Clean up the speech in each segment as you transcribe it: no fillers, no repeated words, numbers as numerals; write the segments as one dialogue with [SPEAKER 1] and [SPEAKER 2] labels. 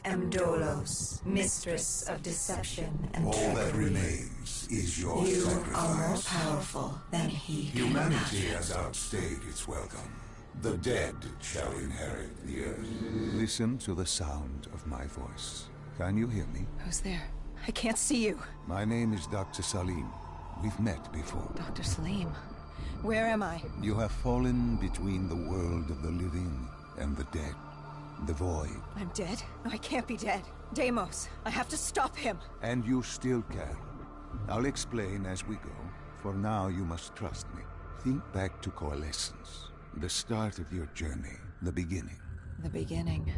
[SPEAKER 1] am Dolos, mistress of deception and
[SPEAKER 2] All
[SPEAKER 1] trickery.
[SPEAKER 2] that remains is your
[SPEAKER 1] You
[SPEAKER 2] sacrifice.
[SPEAKER 1] are more powerful than he can
[SPEAKER 2] Humanity
[SPEAKER 1] imagine.
[SPEAKER 2] has outstayed its welcome. The dead shall inherit the earth. Listen to the sound of my voice. Can you hear me?
[SPEAKER 3] Who's there? I can't see you.
[SPEAKER 2] My name is Dr. Salim. We've met before.
[SPEAKER 3] Dr. Salim. Where am I?
[SPEAKER 2] You have fallen between the world of the living and the dead. The void.
[SPEAKER 3] I'm dead? No, I can't be dead. Deimos, I have to stop him.
[SPEAKER 2] And you still can. I'll explain as we go. For now, you must trust me. Think back to Coalescence. The start of your journey. The beginning.
[SPEAKER 3] The beginning.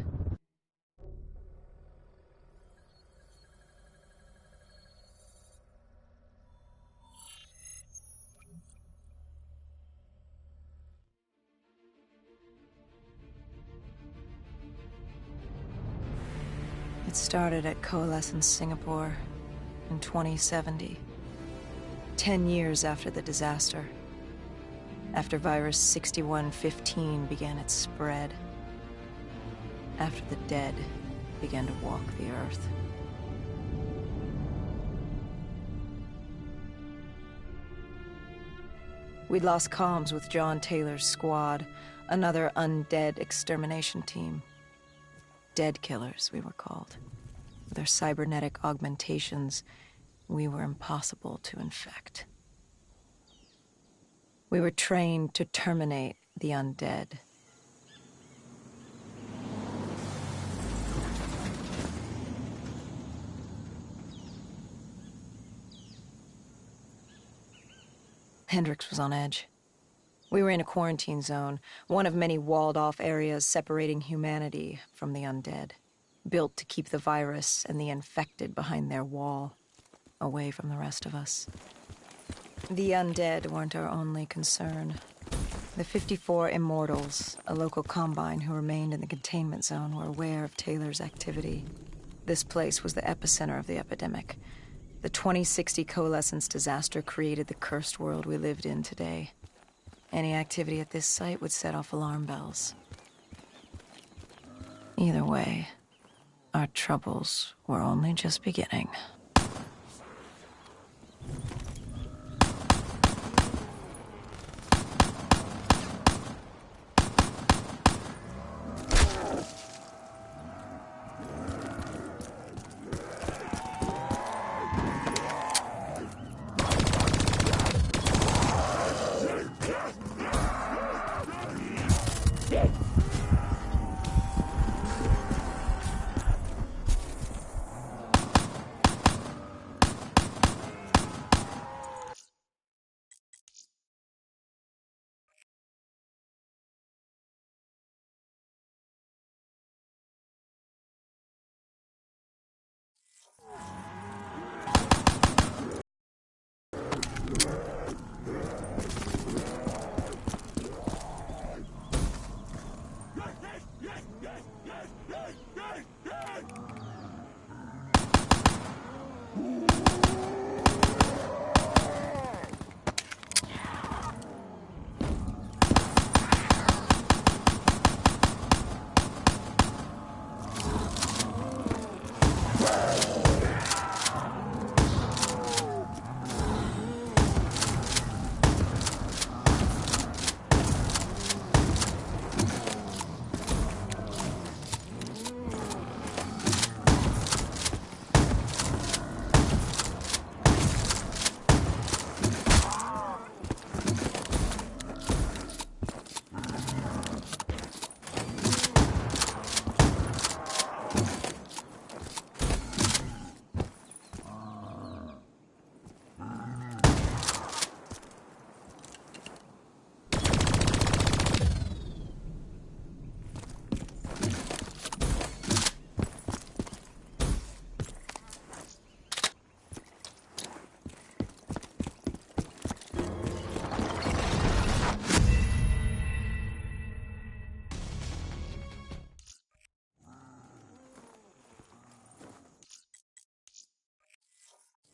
[SPEAKER 3] It started at Coalescence Singapore in 2070. 10 years after the disaster. After Virus 6115 began its spread. After the dead began to walk the Earth. We'd lost comms with John Taylor's squad, another undead extermination team. Dead killers, we were called. With our cybernetic augmentations, we were impossible to infect. We were trained to terminate the undead. Hendricks was on edge. We were in a quarantine zone, one of many walled-off areas separating humanity from the undead, built to keep the virus and the infected behind their wall, away from the rest of us. The undead weren't our only concern. The 54 Immortals, a local combine who remained in the containment zone, were aware of Taylor's activity. This place was the epicenter of the epidemic. The 2060 Coalescence disaster created the cursed world we lived in today. Any activity at this site would set off alarm bells. Either way, our troubles were only just beginning.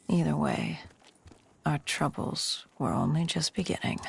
[SPEAKER 3] Either way, our troubles were only just beginning.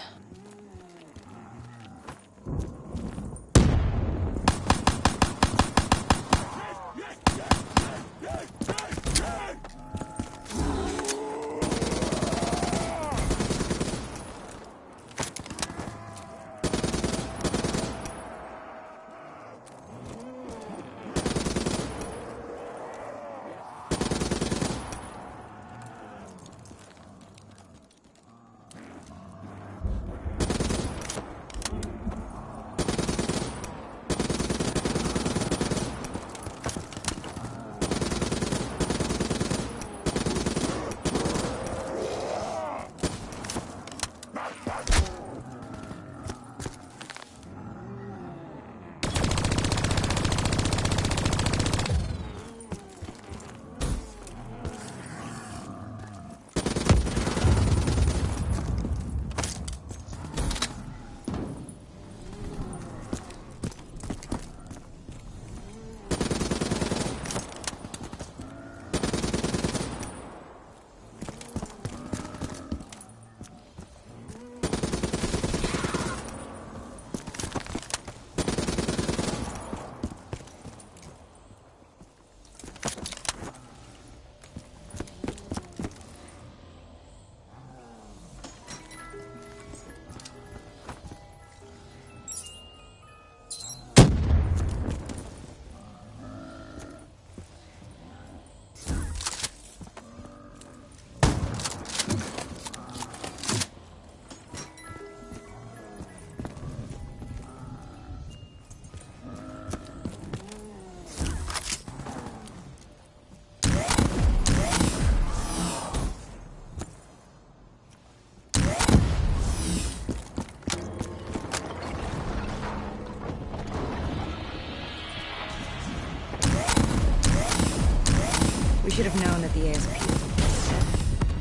[SPEAKER 3] should have known that the ASP was dead.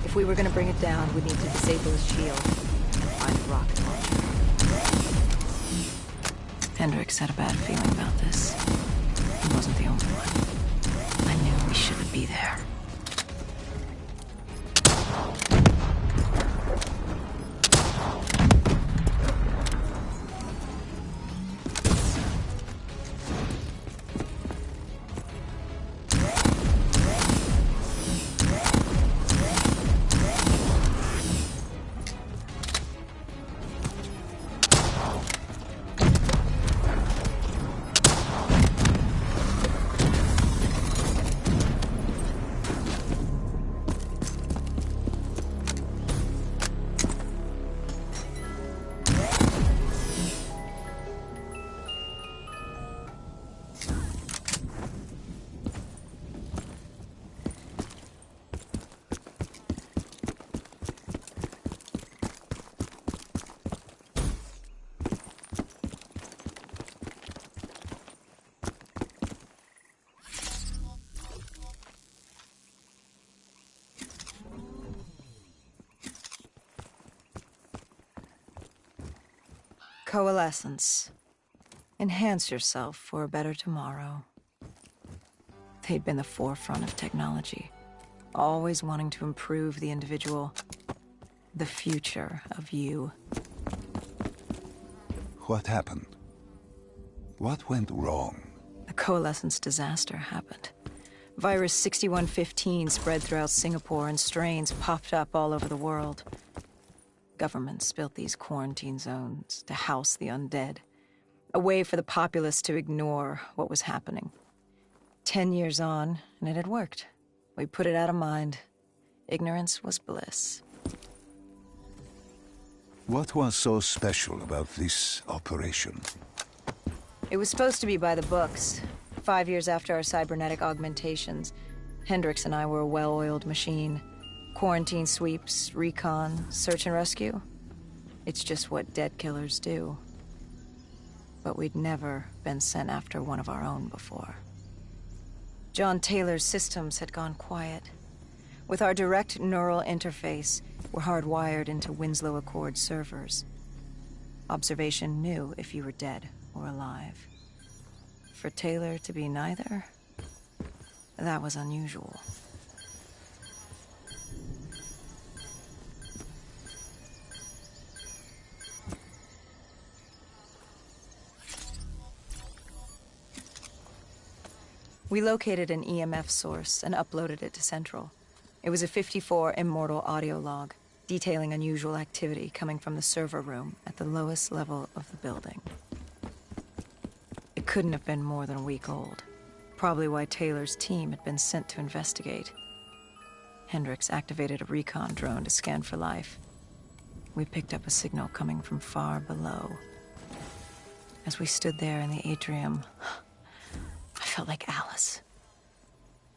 [SPEAKER 3] If we were gonna bring it down, we'd need to disable his shield and find a rocket launcher. Hendricks had a bad feeling about this. He wasn't the only one. I knew we shouldn't be there. Coalescence. Enhance yourself for a better tomorrow. They'd been the forefront of technology, always wanting to improve the individual, the future of you.
[SPEAKER 2] What happened? What went wrong?
[SPEAKER 3] The Coalescence disaster happened. Virus 6115 spread throughout Singapore and strains popped up all over the world. Governments built these quarantine zones to house the undead, a way for the populace to ignore what was happening. 10 years on, and it had worked. We put it out of mind. Ignorance was bliss.
[SPEAKER 2] What was so special about this operation?
[SPEAKER 3] It was supposed to be by the books. 5 years after our cybernetic augmentations, Hendricks and I were a well-oiled machine. Quarantine sweeps, recon, search and rescue. It's just what dead killers do. But we'd never been sent after one of our own before. John Taylor's systems had gone quiet. With our direct neural interface, we're hardwired into Winslow Accord servers. Observation knew if you were dead or alive. For Taylor to be neither, that was unusual. We located an EMF source and uploaded it to Central. It was a 54 immortal audio log, detailing unusual activity coming from the server room at the lowest level of the building. It couldn't have been more than a week old, probably why Taylor's team had been sent to investigate. Hendricks activated a recon drone to scan for life. We picked up a signal coming from far below. As we stood there in the atrium, I felt like Alice.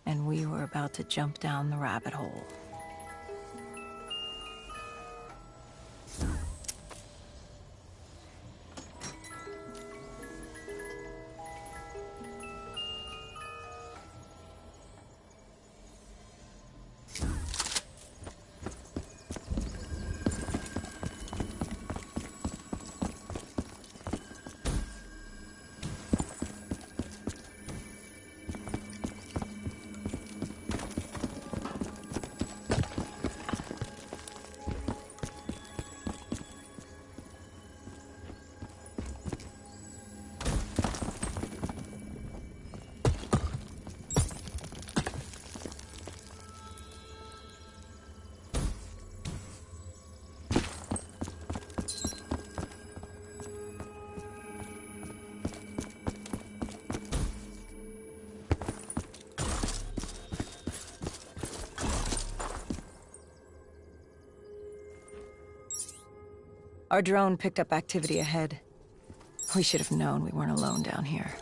[SPEAKER 3] And we were about to jump down the rabbit hole. Our drone picked up activity ahead. We should have known we weren't alone down here.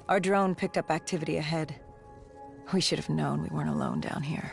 [SPEAKER 3] Our drone picked up activity ahead. We should have known we weren't alone down here.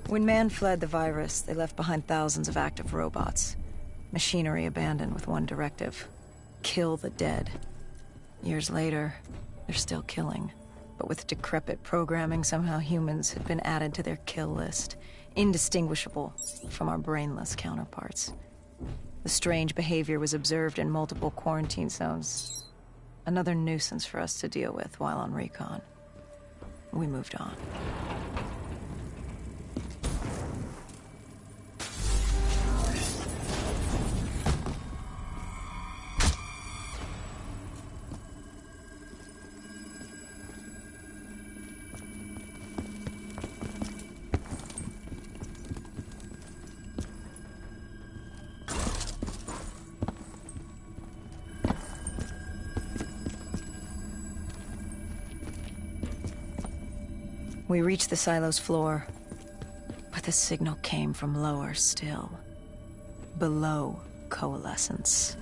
[SPEAKER 3] When man fled the virus, they left behind thousands of active robots. Machinery abandoned with one directive: kill the dead. Years later, they're still killing. But with decrepit programming, somehow humans had been added to their kill list, indistinguishable from our brainless counterparts. The strange behavior was observed in multiple quarantine zones. Another nuisance for us to deal with while on recon. We moved on. We reached the silo's floor, but the signal came from lower still. Below Coalescence.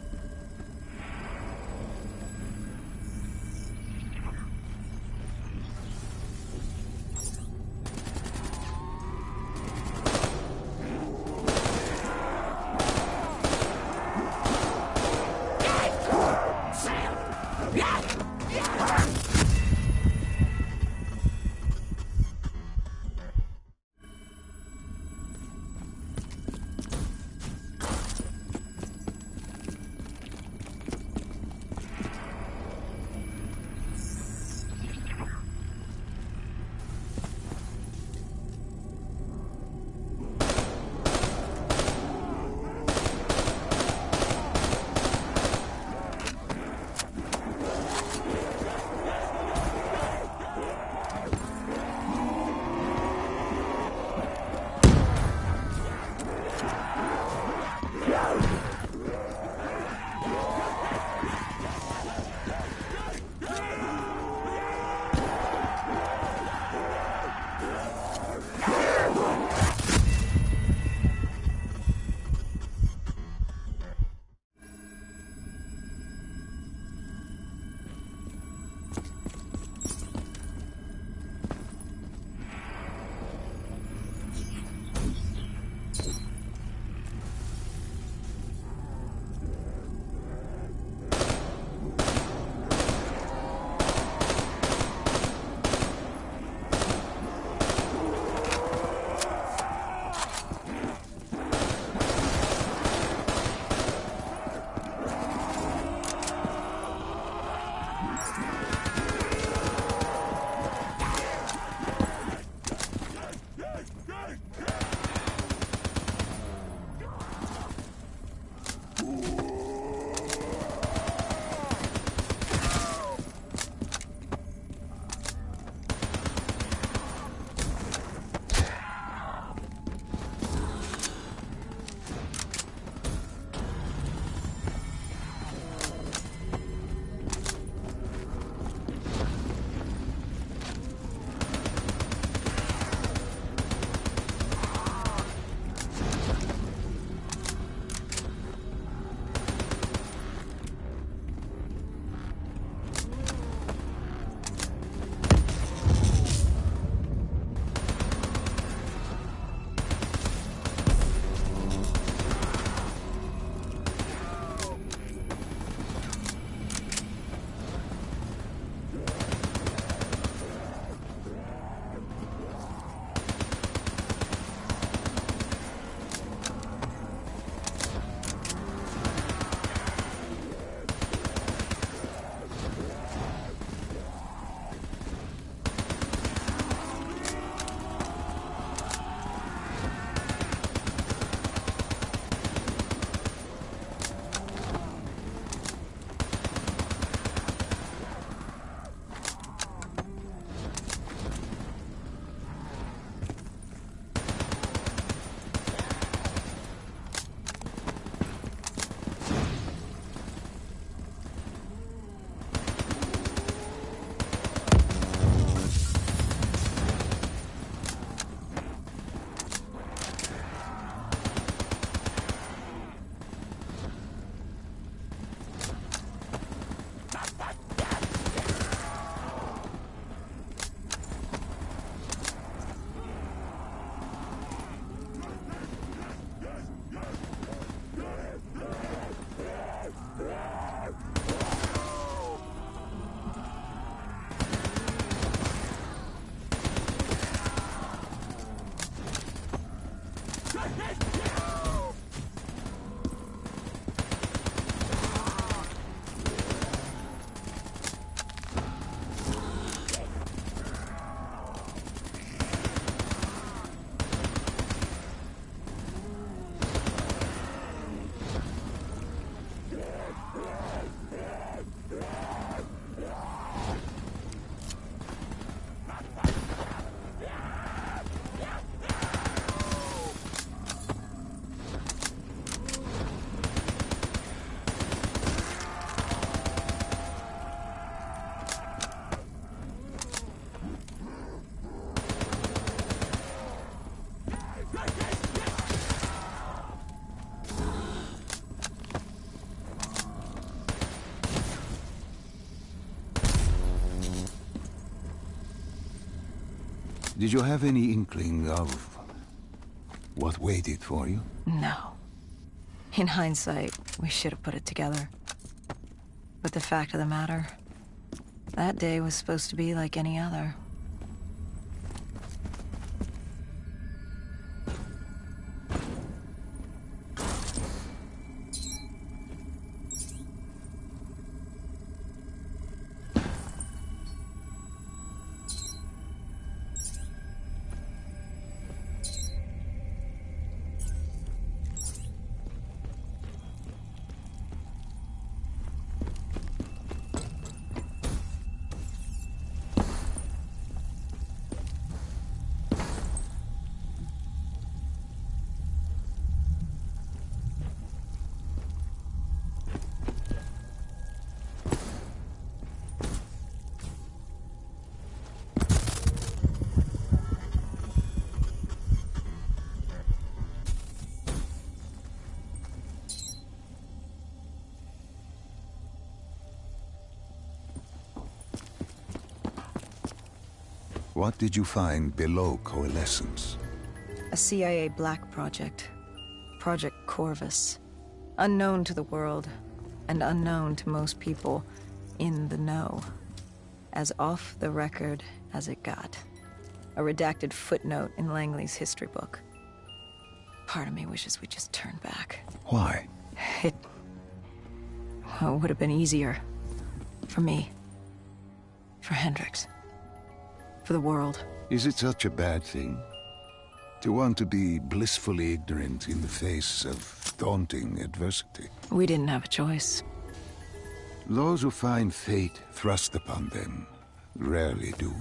[SPEAKER 2] Did you have any inkling of what waited for you?
[SPEAKER 3] No. In hindsight, we should have put it together. But the fact of the matter, that day was supposed to be like any other.
[SPEAKER 2] What did you find below Coalescence?
[SPEAKER 3] A CIA black project. Project Corvus. Unknown to the world, and unknown to most people in the know. As off the record as it got. A redacted footnote in Langley's history book. Part of me wishes we just turned back.
[SPEAKER 2] Why?
[SPEAKER 3] It would have been easier. For me. For Hendricks. For the world.
[SPEAKER 2] Is it such a bad thing? To want to be blissfully ignorant in the face of daunting adversity?
[SPEAKER 3] We didn't have a choice.
[SPEAKER 2] Those who find fate thrust upon them rarely do.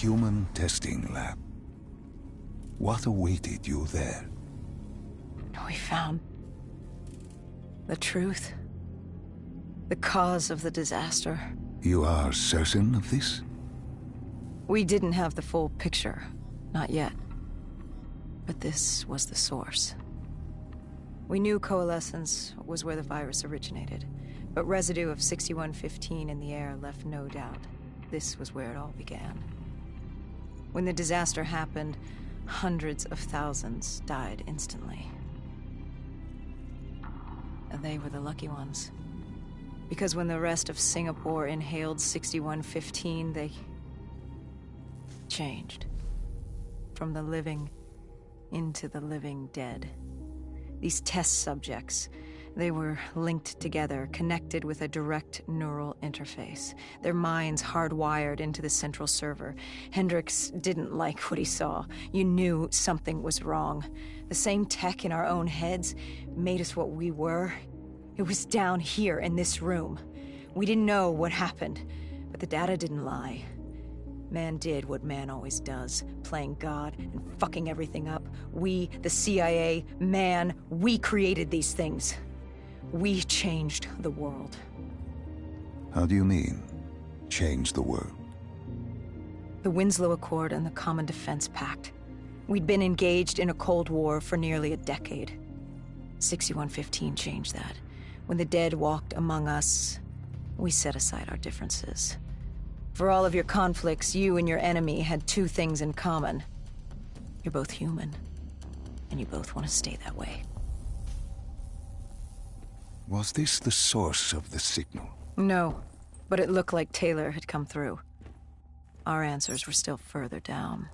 [SPEAKER 2] human testing lab. What awaited you there?
[SPEAKER 3] We found the truth. The cause of the disaster.
[SPEAKER 2] You are certain of this?
[SPEAKER 3] We didn't have the full picture. Not yet. But this was the source. We knew Coalescence was where the virus originated, but residue of 6115 in the air left no doubt. This was where it all began. When the disaster happened, hundreds of thousands died instantly. And they were the lucky ones. Because when the rest of Singapore inhaled 6115, they changed. From the living into the living dead. These test subjects, they were linked together, connected with a direct neural interface. Their minds hardwired into the central server. Hendricks didn't like what he saw. You knew something was wrong. The same tech in our own heads made us what we were. It was down here in this room. We didn't know what happened, but the data didn't lie. Man did what man always does, playing God and fucking everything up. We, the CIA, man, we created these things. We changed the world.
[SPEAKER 2] How do you mean, change the world?
[SPEAKER 3] The Winslow Accord and the Common Defense Pact. We'd been engaged in a Cold War for nearly a decade. 6115 changed that. When the dead walked among us, we set aside our differences. For all of your conflicts, you and your enemy had two things in common. You're both human, and you both want to stay that way.
[SPEAKER 2] Was this the source of the signal?
[SPEAKER 3] No, but it looked like Taylor had come through. Our answers were still further down.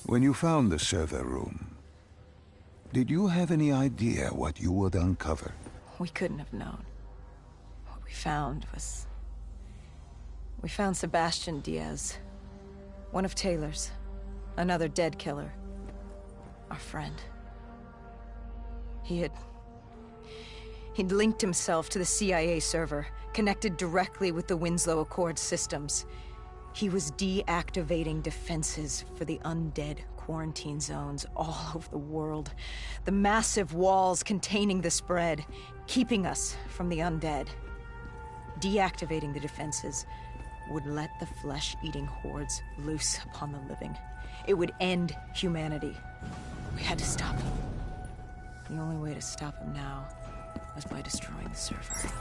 [SPEAKER 2] When you found the server room, did you have any idea what you would uncover?
[SPEAKER 3] We couldn't have known. What we found was... We found Sebastian Diaz. One of Taylor's. Another dead killer. Our friend. He'd linked himself to the CIA server, connected directly with the Winslow Accord systems. He was deactivating defenses for the undead quarantine zones all over the world. The massive walls containing the spread, keeping us from the undead. Deactivating the defenses would let the flesh-eating hordes loose upon the living. It would end humanity. We had to stop him. The only way to stop him now was by destroying the server.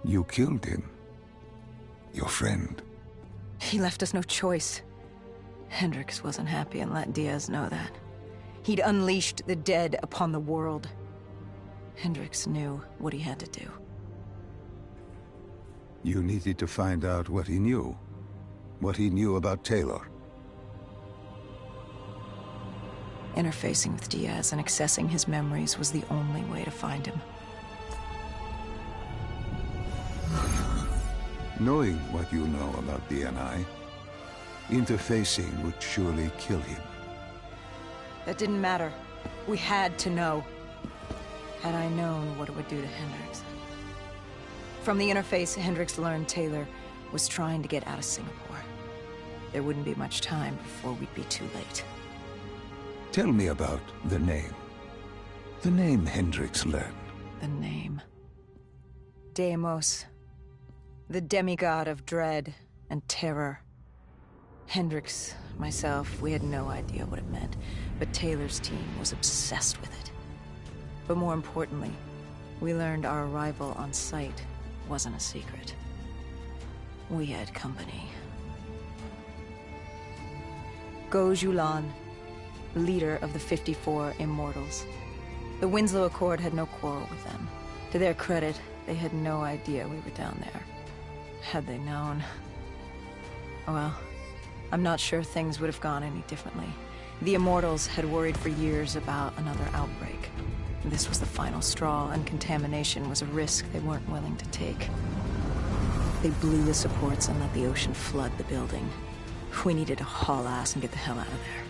[SPEAKER 2] You killed him. Your friend.
[SPEAKER 3] He left us no choice. Hendricks wasn't happy and let Diaz know that. He'd unleashed the dead upon the world. Hendricks knew what he had to do.
[SPEAKER 2] You needed to find out what he knew. What he knew about Taylor.
[SPEAKER 3] Interfacing with Diaz and accessing his memories was the only way to find him.
[SPEAKER 2] Knowing what you know about DNI, interfacing would surely kill him.
[SPEAKER 3] That didn't matter. We had to know. Had I known what it would do to Hendricks. From the interface, Hendricks learned Taylor was trying to get out of Singapore. There wouldn't be much time before we'd be too late.
[SPEAKER 2] Tell me about the name. The name Hendricks learned.
[SPEAKER 3] The name. Deimos. The demigod of dread and terror. Hendricks, myself, we had no idea what it meant, but Taylor's team was obsessed with it. But more importantly, we learned our arrival on site wasn't a secret. We had company. Go Julan, leader of the 54 Immortals. The Winslow Accord had no quarrel with them. To their credit, they had no idea we were down there. Had they known... well, I'm not sure things would have gone any differently. The Immortals had worried for years about another outbreak. This was the final straw, and contamination was a risk they weren't willing to take. They blew the supports and let the ocean flood the building. We needed to haul ass and get the hell out of there.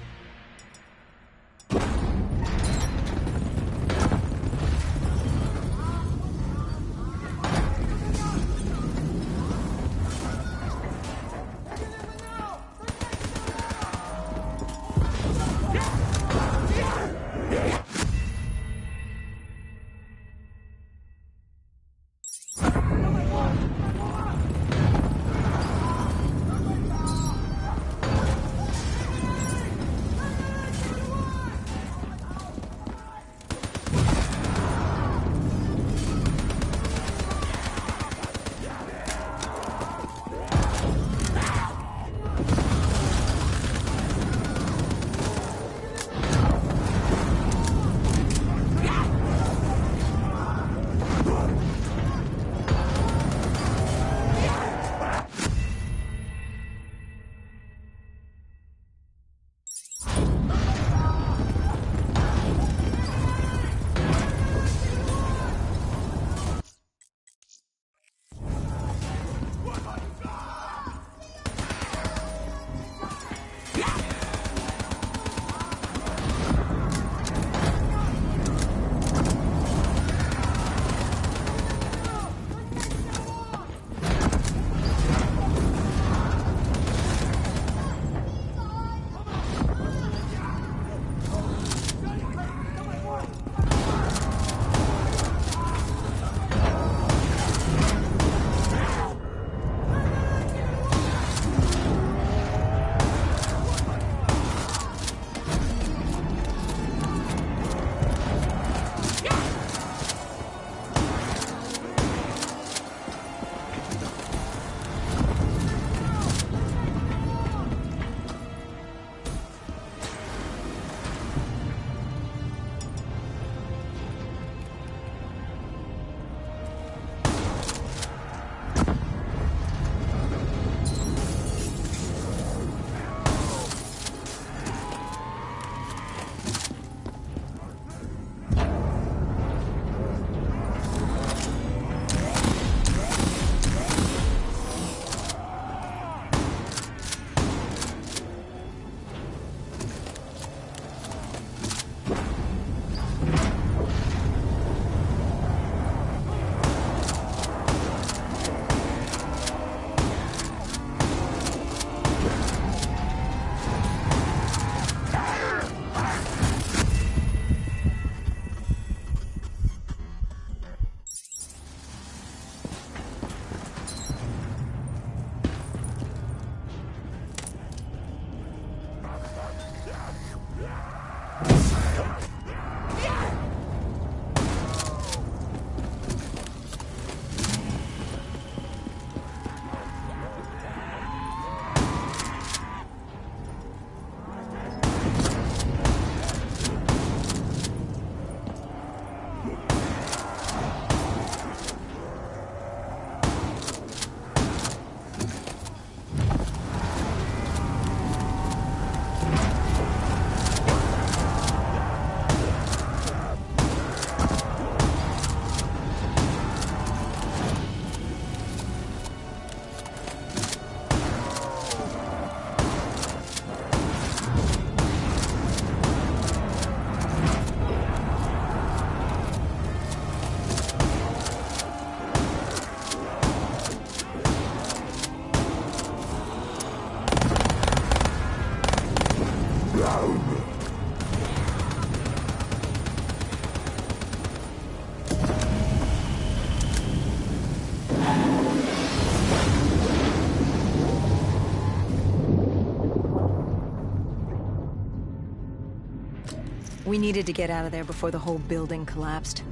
[SPEAKER 3] We needed to get out of there before the whole building collapsed.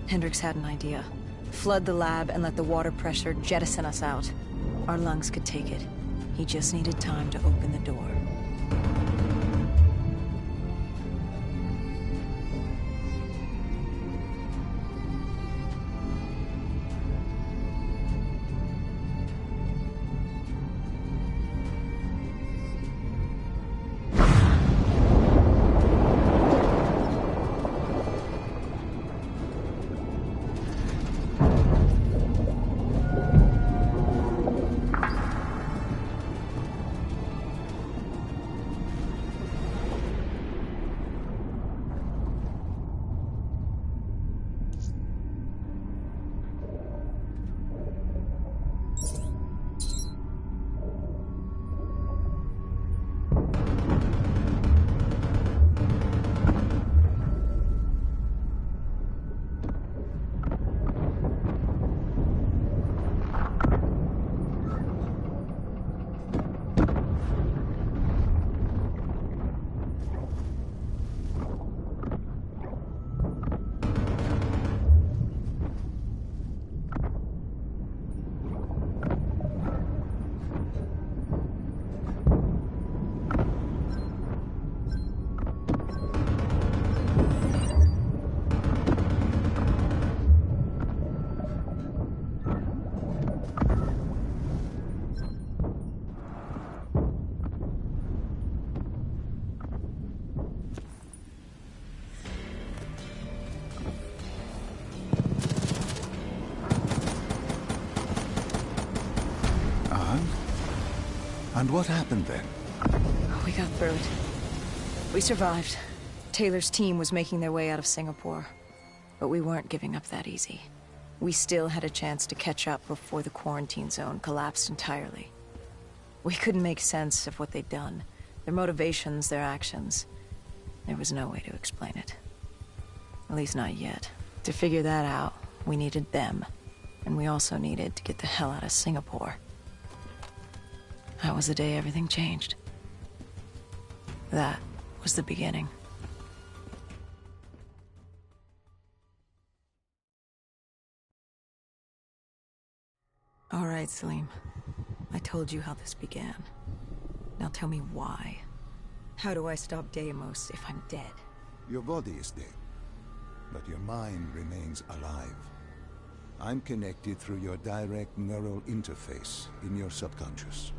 [SPEAKER 3] Hendricks had an idea. Flood the lab and let the water pressure jettison us out. Our lungs could take it. He just needed time to open the door.
[SPEAKER 2] And what happened then?
[SPEAKER 3] We got through it. We survived. Taylor's team was making their way out of Singapore. But we weren't giving up that easy. We still had a chance to catch up before the quarantine zone collapsed entirely. We couldn't make sense of what they'd done. Their motivations, their actions. There was no way to explain it. At least not yet. To figure that out, we needed them. And we also needed to get the hell out of Singapore. That was the day everything changed. That was the beginning. All right, Salim. I told you how this began. Now tell me why. How do I stop Deimos if I'm dead?
[SPEAKER 2] Your body is dead, but your mind remains alive. I'm connected through your direct neural interface in your subconscious.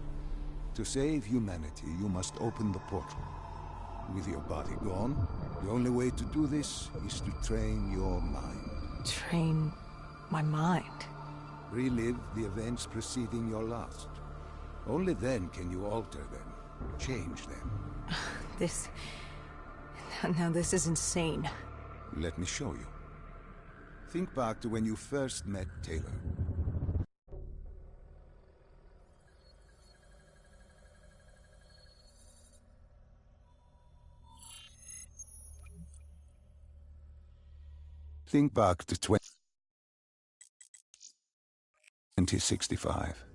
[SPEAKER 2] To save humanity, you must open the portal. With your body gone, the only way to do this is to train your mind.
[SPEAKER 3] Train my mind?
[SPEAKER 2] Relive the events preceding your last. Only then can you alter them, change them.
[SPEAKER 3] This... Now this is insane.
[SPEAKER 2] Let me show you. Think back to when you first met Taylor. Think back to 2065.